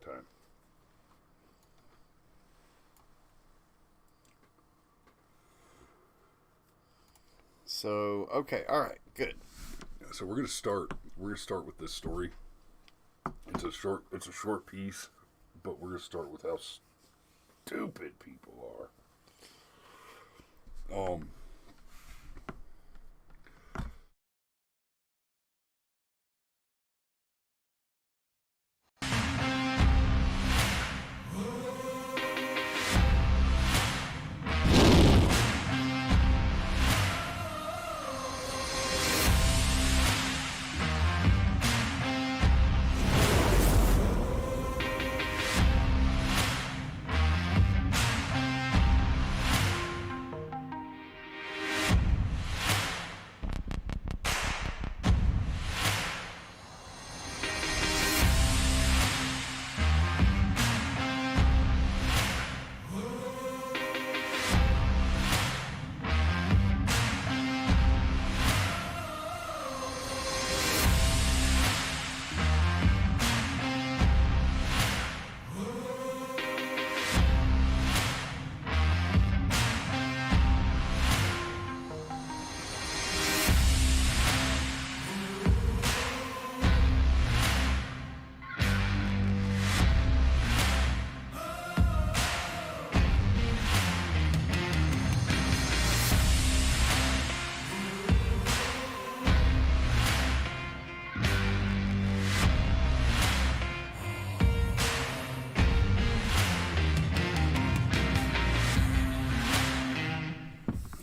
time. So, okay, all right, good. So we're gonna start. We're gonna start with this story. It's a short piece, but we're gonna start with how stupid people are.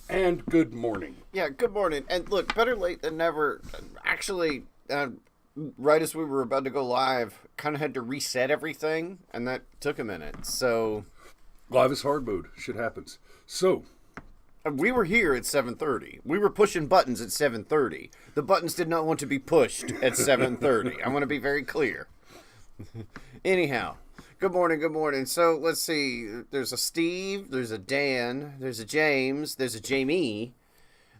And good morning. Yeah, good morning. And look, better late than never. Actually, right as we were about to go live, kind of had to reset everything, and that took a minute. So Live is hard mode. Shit happens. So we were here at 7:30. We were pushing buttons at 7:30. The buttons did not want to be pushed at 7:30. I want to be very clear. Anyhow, good morning, good morning. So let's see. There's a Steve, there's a Dan, there's a James, there's a Jamie,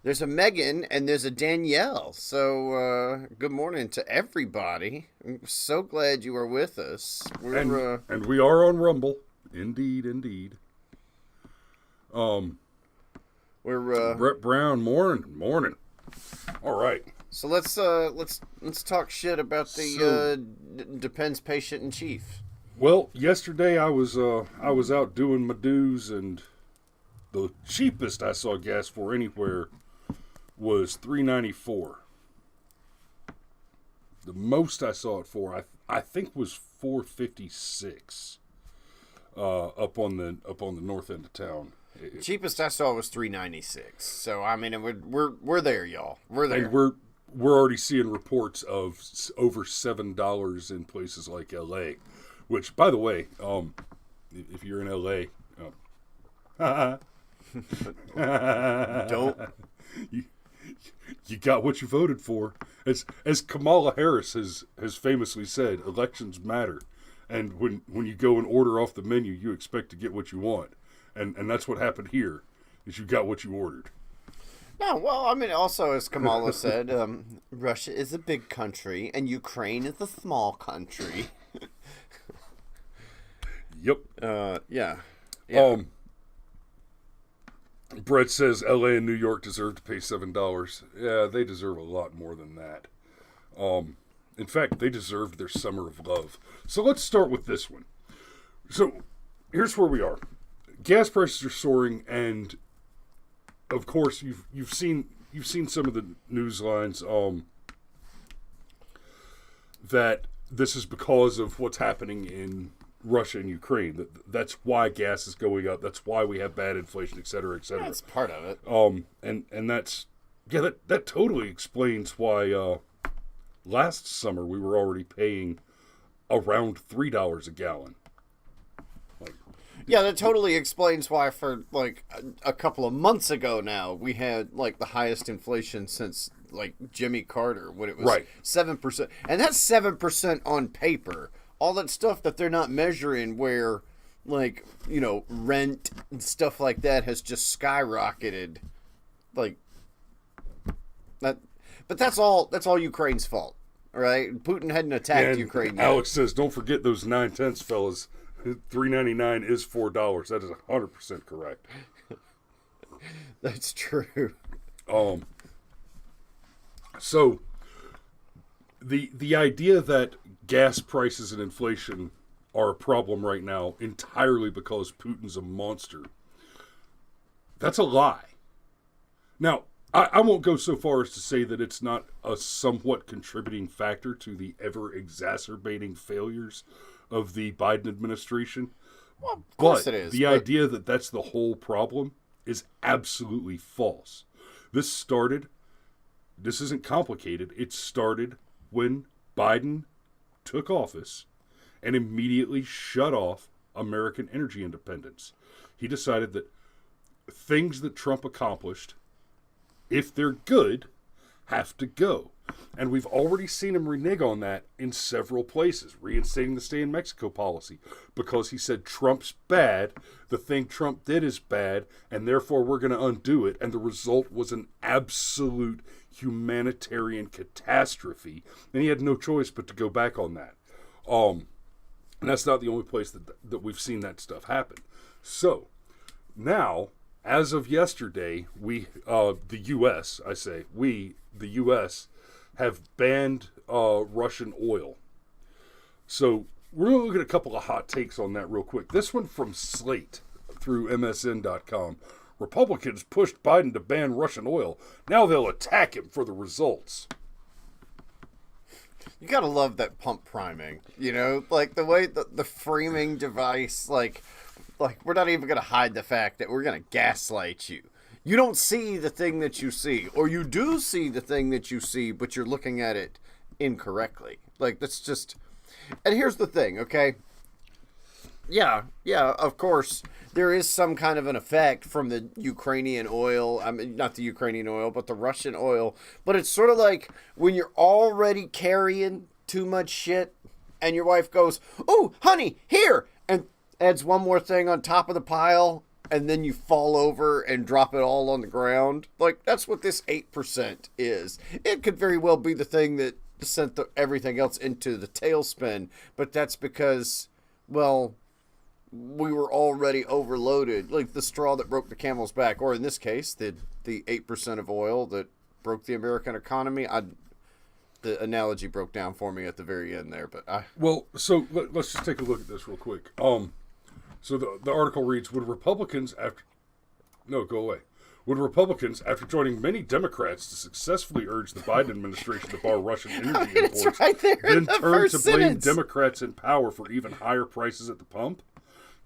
there's a Megan, and there's a Danielle. So good morning to everybody. I'm so glad you are with us. And we are on Rumble. Indeed, indeed. We're Brett Brown, morning. All right. So let's talk shit about the Depends patient in chief. Well, yesterday I was out doing my dues, and the cheapest I saw gas for anywhere was $3.94. The most I saw it for I think was $4.56. Up on the north end of town. Cheapest I saw was $3.96. So I mean, we're there, y'all. We're there. And we're already seeing reports of over $7 in places like LA, which, by the way, if you're in LA, don't you got what you voted for. As Kamala Harris has famously said, elections matter. And when you go and order off the menu, you expect to get what you want. And that's what happened here, is you got what you ordered. No, well, I mean, also, as Kamala said, Russia is a big country, and Ukraine is a small country. Yep. Yeah. Brett says L.A. and New York deserve to pay $7. Yeah, they deserve a lot more than that. In fact, they deserved their summer of love. So let's start with this one. So here's where we are. Gas prices are soaring, and of course you've seen some of the news lines that this is because of what's happening in Russia and Ukraine. That's why gas is going up. That's why we have bad inflation, et cetera, et cetera. That's part of it. And that's that totally explains why last summer we were already paying around $3 a gallon. Yeah, that totally explains why for like a couple of months ago now we had like the highest inflation since like Jimmy Carter, when it was 7%. And that's 7% on paper. All that stuff that they're not measuring, where like, you know, rent and stuff like that has just skyrocketed. Like that, but that's all Ukraine's fault. right? Putin hadn't attacked And Ukraine yet. Alex says, don't forget those 9/10, fellas. $3.99 is $4. That is 100% correct. That's true. So the idea that gas prices and inflation are a problem right now entirely because Putin's a monster, that's a lie. Now, I won't go so far as to say that it's not a somewhat contributing factor to the ever-exacerbating failures of the Biden administration. Well, of course But it is. the idea that that's the whole problem is absolutely false. This isn't complicated. It started when Biden took office and immediately shut off American energy independence. He decided that things that Trump accomplished, if they're good, have to go. And we've already seen him renege on that in several places, reinstating the stay in Mexico policy, because he said Trump's bad, the thing Trump did is bad, and therefore we're going to undo it. And the result was an absolute humanitarian catastrophe, and he had no choice but to go back on that. And that's not the only place that we've seen that stuff happen. So now, as of yesterday, the U.S. have banned Russian oil. So we're going to look at a couple of hot takes on that real quick. This one from Slate through MSN.com. Republicans pushed Biden to ban Russian oil. Now they'll attack him for the results. You gotta love that pump priming, like the way the framing device, like we're not even gonna hide the fact that we're gonna gaslight you. You don't see the thing that you see, or you do see the thing that you see, but you're looking at it incorrectly. Like, that's just. And here's the thing, okay? Yeah, of course, there is some kind of an effect from the Ukrainian oil. I mean, not the Ukrainian oil, but the Russian oil. But it's sort of like when you're already carrying too much shit and your wife goes, "Oh, honey, here," and adds one more thing on top of the pile, and then you fall over and drop it all on the ground. Like, that's what this 8% is. It could very well be the thing that sent everything else into the tailspin, but that's because, well, we were already overloaded, like the straw that broke the camel's back, or in this case, the 8% of oil that broke the American economy. The analogy broke down for me at the very end there, but so let's just take a look at this real quick. So the article reads: Would Republicans after joining many Democrats to successfully urge the Biden administration to bar Russian energy imports, right there then in the turn to first blame sentence. Democrats in power for even higher prices at the pump?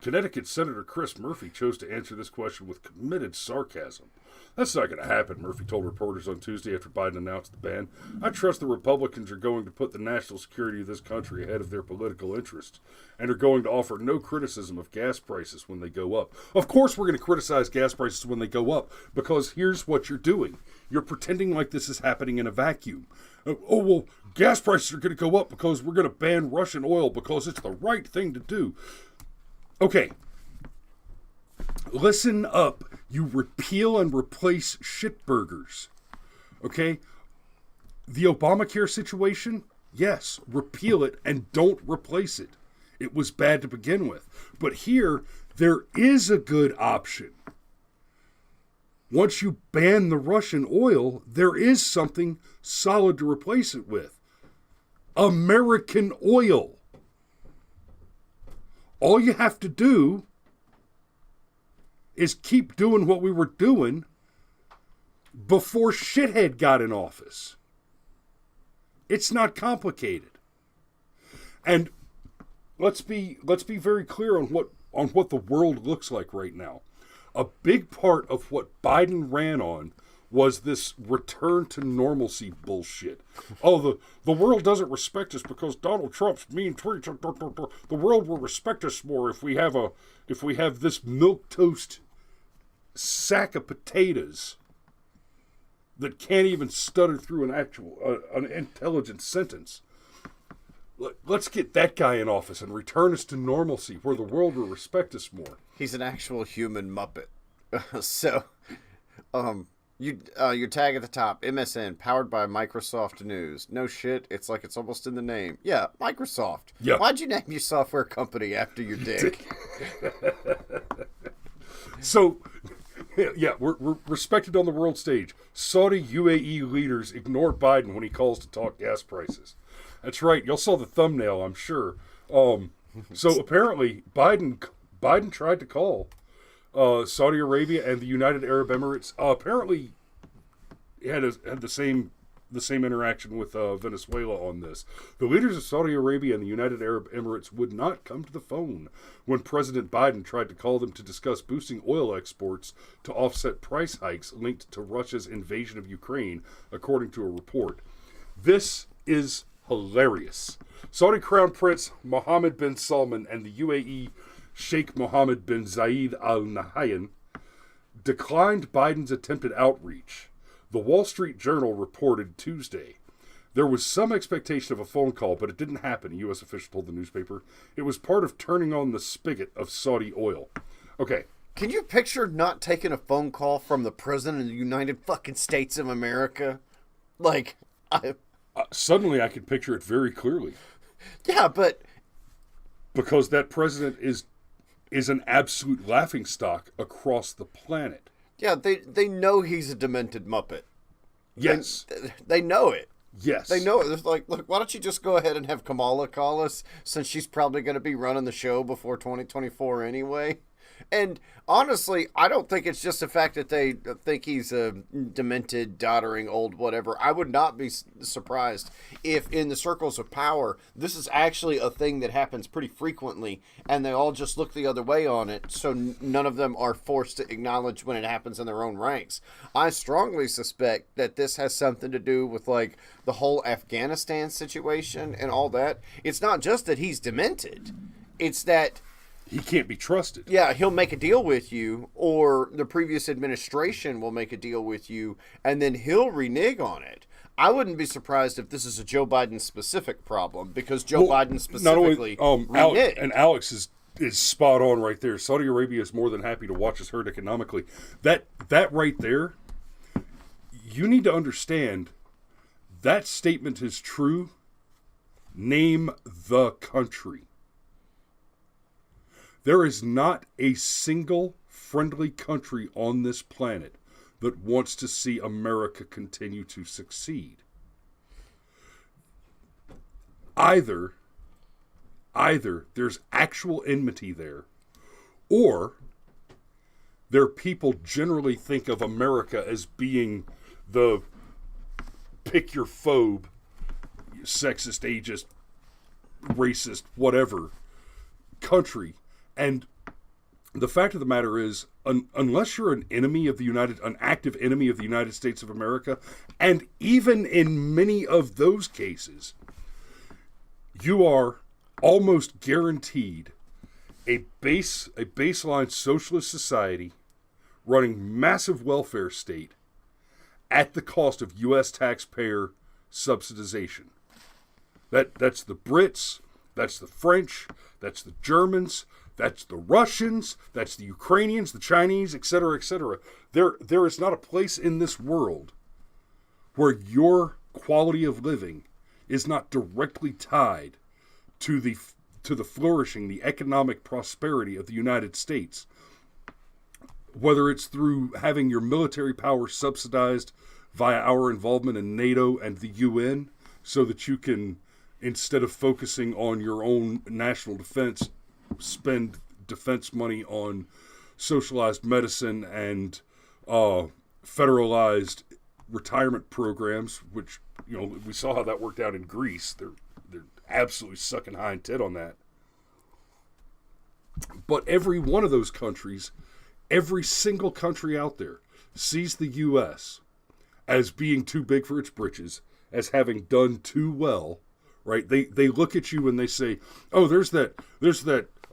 Connecticut Senator Chris Murphy chose to answer this question with committed sarcasm. That's not going to happen, Murphy told reporters on Tuesday after Biden announced the ban. I trust the Republicans are going to put the national security of this country ahead of their political interests and are going to offer no criticism of gas prices when they go up. Of course we're going to criticize gas prices when they go up, because here's what you're doing. You're pretending like this is happening in a vacuum. Oh, well, gas prices are going to go up because we're going to ban Russian oil because it's the right thing to do. Okay, listen up, you repeal and replace shitburgers. Okay? The Obamacare situation, yes, repeal it and don't replace it. It was bad to begin with. But here, there is a good option. Once you ban the Russian oil, there is something solid to replace it with. American oil. All you have to do is keep doing what we were doing before shithead got in office. It's not complicated. And let's be very clear on what the world looks like right now. A big part of what Biden ran on was this return to normalcy bullshit. Oh, the world doesn't respect us because Donald Trump's mean tweets. The world will respect us more if we have this milquetoast sack of potatoes that can't even stutter through an intelligent sentence. Let's get that guy in office and return us to normalcy where the world will respect us more. He's an actual human Muppet. Your tag at the top, MSN, powered by Microsoft News. No shit, it's like it's almost in the name. Yeah, Microsoft. Yeah. Why'd you name your software company after your dick? So, yeah, we're respected on the world stage. Saudi UAE leaders ignore Biden when he calls to talk gas prices. That's right. Y'all saw the thumbnail, I'm sure. So apparently, Biden tried to call Saudi Arabia and the United Arab Emirates. Apparently, he had the same interaction with Venezuela on this. The leaders of Saudi Arabia and the United Arab Emirates would not come to the phone when President Biden tried to call them to discuss boosting oil exports to offset price hikes linked to Russia's invasion of Ukraine, according to a report. This is hilarious. Saudi Crown Prince Mohammed bin Salman and the UAE Sheikh Mohammed bin Zayed Al Nahyan declined Biden's attempted outreach. The Wall Street Journal reported Tuesday. There was some expectation of a phone call, but it didn't happen, a U.S. official told the newspaper. It was part of turning on the spigot of Saudi oil. Okay. Can you picture not taking a phone call from the President of the United fucking States of America? Like, Suddenly I can picture it very clearly. Yeah, but... Because that president is an absolute laughingstock across the planet. Yeah, they know he's a demented Muppet. Yes. They know it. Yes. They know it. It's like, look, why don't you just go ahead and have Kamala call us, since she's probably going to be running the show before 2024 anyway? And honestly, I don't think it's just the fact that they think he's a demented, doddering, old whatever. I would not be surprised if in the circles of power, this is actually a thing that happens pretty frequently, and they all just look the other way on it, so none of them are forced to acknowledge when it happens in their own ranks. I strongly suspect that this has something to do with, like, the whole Afghanistan situation and all that. It's not just that he's demented. It's that... he can't be trusted. Yeah, he'll make a deal with you, or the previous administration will make a deal with you, and then he'll renege on it. I wouldn't be surprised if this is a Joe Biden specific problem, because Joe Biden specifically reneged. Alex is spot on right there. Saudi Arabia is more than happy to watch us hurt economically. That right there, you need to understand that statement is true. Name the country. There is not a single friendly country on this planet that wants to see America continue to succeed. Either there's actual enmity there, or their people generally think of America as being the pick-your-phobe, sexist, ageist, racist, whatever country. And the fact of the matter is, unless you're an active enemy of the United States of America, and even in many of those cases, you are almost guaranteed a baseline socialist society running massive welfare state at the cost of U.S. taxpayer subsidization. That's the Brits, that's the French, that's the Germans, that's the Russians, that's the Ukrainians, the Chinese, etc., etc. There is not a place in this world where your quality of living is not directly tied to the flourishing, the economic prosperity of the United States. Whether it's through having your military power subsidized via our involvement in NATO and the UN, so that you can, instead of focusing on your own national defense, spend defense money on socialized medicine and federalized retirement programs, which, you know, we saw how that worked out in Greece. They're absolutely sucking hind tit on that. But every one of those countries, every single country out there, sees the U.S. as being too big for its britches, as having done too well. Right? They look at you and they say, "Oh, there's that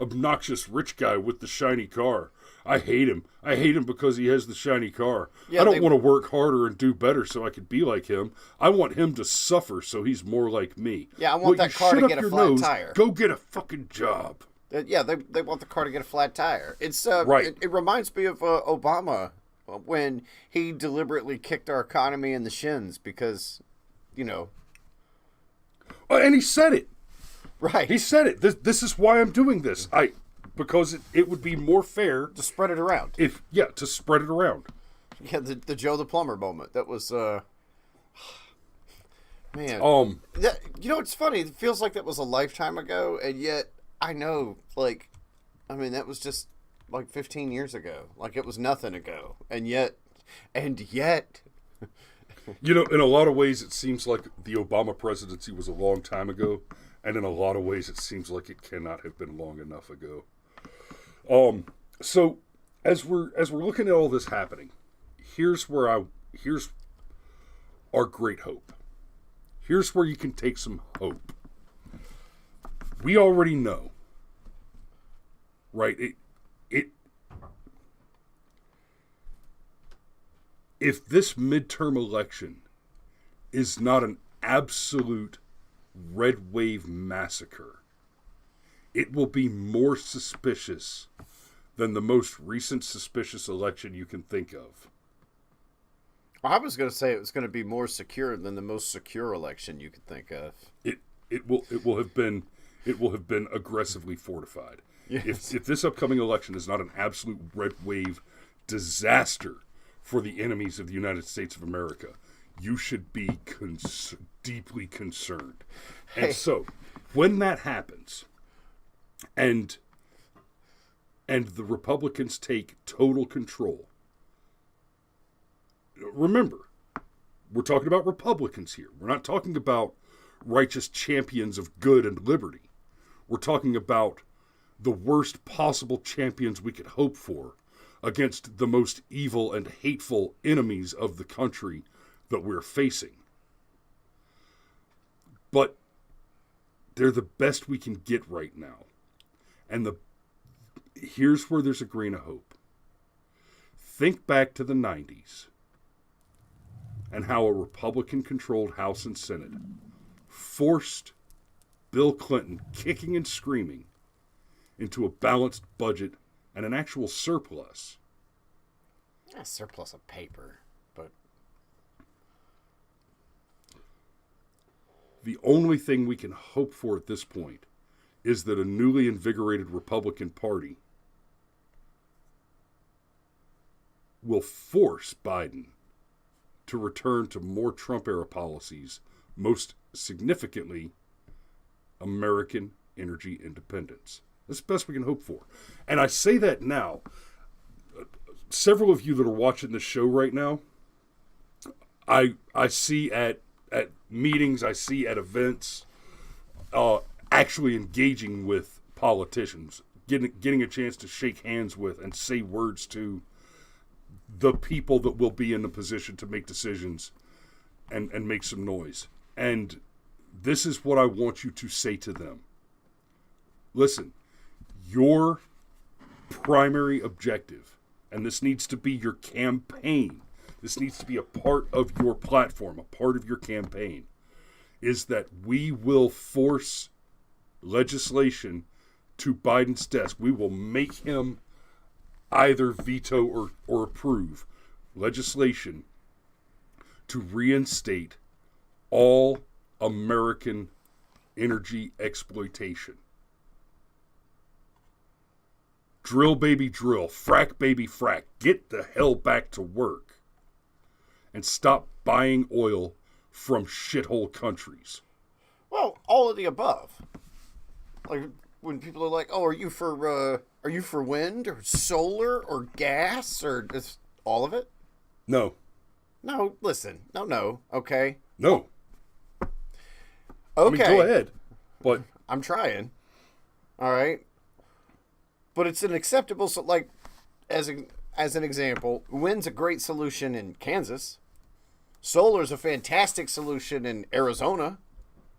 obnoxious rich guy with the shiny car. I hate him. I hate him because he has the shiny car. Yeah, I don't want to work harder and do better so I could be like him. I want him to suffer so he's more like me." Yeah, I want that car to get a flat tire. Go get a fucking job. Yeah, they want the car to get a flat tire. It's right. It reminds me of Obama when he deliberately kicked our economy in the shins because, you know. And he said it. Right. He said it. This is why I'm doing this. Because it would be more fair to spread it around. To spread it around. Yeah, the Joe the Plumber moment. That was man. It's funny. It feels like that was a lifetime ago, and yet I know, like, I mean, that was just like 15 years ago. Like, it was nothing ago, and yet. You know, in a lot of ways, it seems like the Obama presidency was a long time ago, and in a lot of ways, it seems like it cannot have been long enough ago. So as we're looking at all this happening, here's our great hope. Here's where you can take some hope. We already know, right? If this midterm election is not an absolute red wave massacre, it will be more suspicious than the most recent suspicious election you can think of. I was going to say it was going to be more secure than the most secure election you could think of. It will have been aggressively fortified. Yes. If this upcoming election is not an absolute red wave disaster for the enemies of the United States of America, you should be deeply concerned. Hey. And so, when that happens, and the Republicans take total control, remember, we're talking about Republicans here. We're not talking about righteous champions of good and liberty. We're talking about the worst possible champions we could hope for against the most evil and hateful enemies of the country that we're facing. But they're the best we can get right now. And here's where there's a grain of hope. Think back to the 90s and how a Republican-controlled House and Senate forced Bill Clinton kicking and screaming into a balanced budget and an actual surplus. A surplus of paper, but the only thing we can hope for at this point is that a newly invigorated Republican Party will force Biden to return to more Trump-era policies, most significantly, American energy independence. That's the best we can hope for. And I say that now. Several of you that are watching this show right now, I see at meetings, I see at events, actually engaging with politicians, getting a chance to shake hands with and say words to the people that will be in the position to make decisions and make some noise. And this is what I want you to say to them. Listen, your primary objective, and this needs to be your campaign, this needs to be a part of your platform, a part of your campaign, is that we will force legislation to Biden's desk. We will make him either veto or approve legislation to reinstate all American energy exploitation. Drill, baby, drill. Frack, baby, frack. Get the hell back to work. And stop buying oil from shithole countries. Well, all of the above. Like, when people are like, oh, are you for wind or solar or gas or just all of it? No. No, listen. No, okay? No. Okay. I mean, go ahead. But I'm trying. All right. But it's an acceptable, so like, as an example, wind's a great solution in Kansas. Solar's a fantastic solution in Arizona.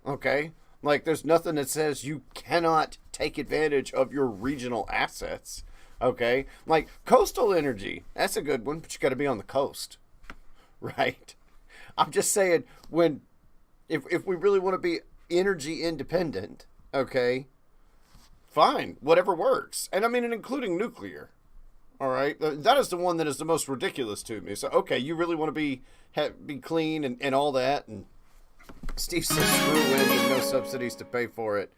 Okay? Like, there's nothing that says you cannot take advantage of your regional assets. Okay? Like, coastal energy, that's a good one, but you got to be on the coast. Right? I'm just saying, if we really want to be energy independent, okay, fine, whatever works. And I mean, including nuclear. All right, that is the one that is the most ridiculous to me. So, okay, you really want to be clean and all that, and Steve says screw wind and no subsidies to pay for it.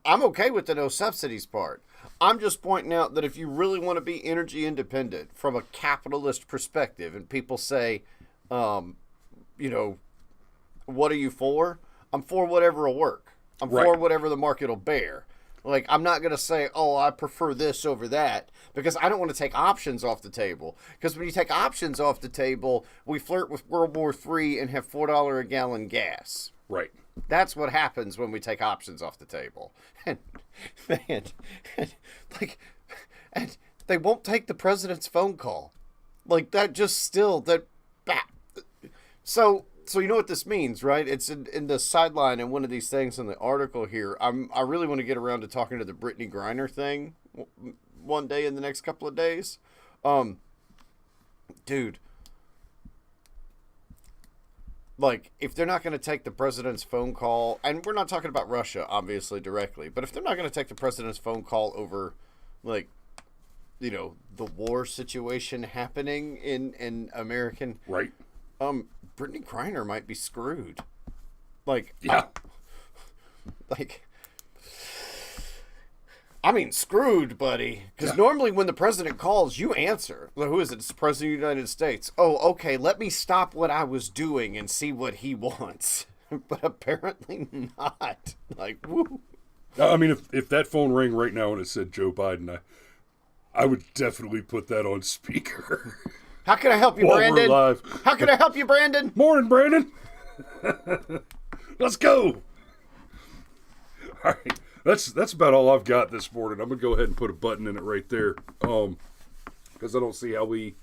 I'm okay with the no subsidies part. I'm just pointing out that if you really want to be energy independent from a capitalist perspective, and people say, you know, what are you for? I'm for whatever will work. I'm for whatever the market will bear. Like, I'm not going to say, oh, I prefer this over that, because I don't want to take options off the table. Because when you take options off the table, we flirt with World War III and have $4 a gallon gas. Right. That's what happens when we take options off the table. And, man, like, and they won't take the president's phone call. Like, that just still, So you know what this means, right? It's in the sideline in one of these things in the article here. I really want to get around to talking to the Brittany Griner thing one day in the next couple of days. Dude, like, if they're not going to take the president's phone call, and we're not talking about Russia, obviously, directly, but if they're not going to take the president's phone call over, like, you know, the war situation happening in American... Right. Brittany Griner might be screwed. Like, yeah. I mean, screwed, buddy. Because normally when the president calls, you answer. Well, who is it? It's the president of the United States. Oh, okay, let me stop what I was doing and see what he wants. But apparently not. Like, woo. I mean, if that phone rang right now and it said Joe Biden, I would definitely put that on speaker. How can I help you, While Brandon? we're live. How can I help you, Brandon? Morning, Brandon. Let's go. All right. That's about all I've got this morning. I'm gonna go ahead and put a button in it right there, because I don't see how we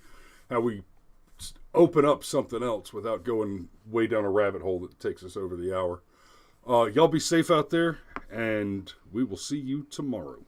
open up something else without going way down a rabbit hole that takes us over the hour. Y'all be safe out there, and we will see you tomorrow.